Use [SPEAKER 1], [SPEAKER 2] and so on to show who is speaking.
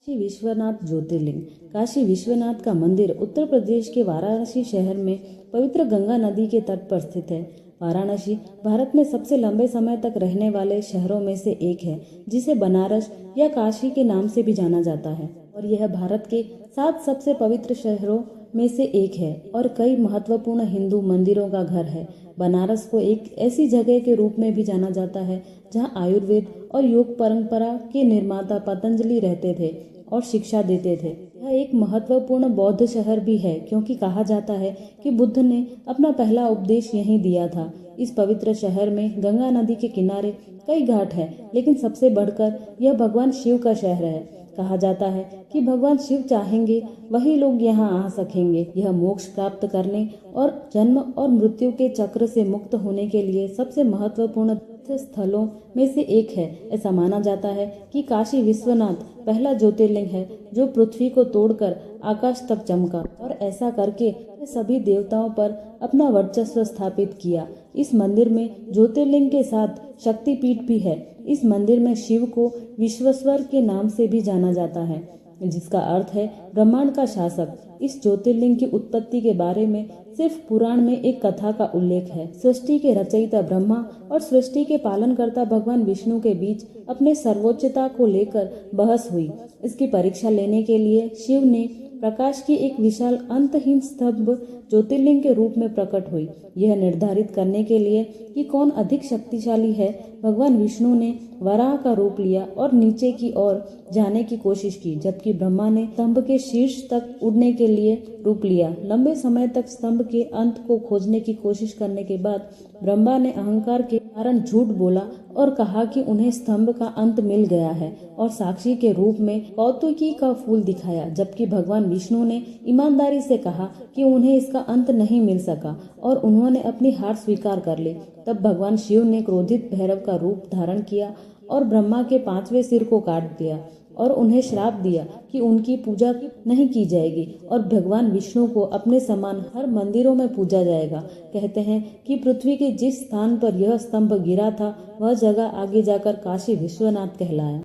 [SPEAKER 1] काशी विश्वनाथ ज्योतिर्लिंग। काशी विश्वनाथ का मंदिर उत्तर प्रदेश के वाराणसी शहर में पवित्र गंगा नदी के तट पर स्थित है। वाराणसी भारत में सबसे लंबे समय तक रहने वाले शहरों में से एक है, जिसे बनारस या काशी के नाम से भी जाना जाता है, और यह भारत के 7 सबसे पवित्र शहरों में से एक है और कई महत्वपूर्ण हिंदू मंदिरों का घर है। बनारस को एक ऐसी जगह के रूप में भी जाना जाता है जहां आयुर्वेद और योग परंपरा के निर्माता पतंजलि रहते थे और शिक्षा देते थे। यह एक महत्वपूर्ण बौद्ध शहर भी है, क्योंकि कहा जाता है कि बुद्ध ने अपना पहला उपदेश यहीं दिया था। इस पवित्र शहर में गंगा नदी के किनारे कई घाट हैं, लेकिन सबसे बढ़कर यह भगवान शिव का शहर है। कहा जाता है कि भगवान शिव चाहेंगे वही लोग यहाँ आ सकेंगे। यह मोक्ष प्राप्त करने और जन्म और मृत्यु के चक्र से मुक्त होने के लिए सबसे महत्वपूर्ण स्थलों में से एक है। ऐसा माना जाता है कि काशी विश्वनाथ पहला ज्योतिर्लिंग है जो पृथ्वी को तोड़कर आकाश तक चमका, और ऐसा करके सभी देवताओं पर अपना वर्चस्व स्थापित किया। इस मंदिर में ज्योतिर्लिंग के साथ शक्तिपीठ भी है। इस मंदिर में शिव को विश्वेश्वर के नाम से भी जाना जाता है, जिसका अर्थ है ब्रह्मांड का शासक। इस ज्योतिर्लिंग की उत्पत्ति के बारे में सिर्फ पुराण में एक कथा का उल्लेख है। सृष्टि के रचयिता ब्रह्मा और सृष्टि के पालनकर्ता भगवान विष्णु के बीच अपने सर्वोच्चता को लेकर बहस हुई। इसकी परीक्षा लेने के लिए शिव ने प्रकाश की एक विशाल अंतहीन स्तंभ ज्योतिर्लिंग के रूप में प्रकट हुई। यह निर्धारित करने के लिए कि कौन अधिक शक्तिशाली है, भगवान विष्णु ने वराह का रूप लिया और नीचे की ओर जाने की कोशिश की, जबकि ब्रह्मा ने स्तंभ के शीर्ष तक उड़ने के लिए रूप लिया। लंबे समय तक स्तंभ के अंत को खोजने की कोशिश करने के बाद ब्रह्मा ने अहंकार के कारण झूठ बोला और कहा कि उन्हें स्तंभ का अंत मिल गया है, और साक्षी के रूप में कौतुकी का फूल दिखाया, जबकि भगवान विष्णु ने ईमानदारी से कहा कि उन्हें इसका अंत नहीं मिल सका और उन्होंने अपनी हार स्वीकार कर ली। तब भगवान शिव ने क्रोधित भैरव का रूप धारण किया और ब्रह्मा के 5वें सिर को काट दिया और उन्हें श्राप दिया कि उनकी पूजा नहीं की जाएगी और भगवान विष्णु को अपने समान हर मंदिरों में पूजा जाएगा। कहते हैं कि पृथ्वी के जिस स्थान पर यह स्तंभ गिरा था, वह जगह आगे जाकर काशी विश्वनाथ कहलाया।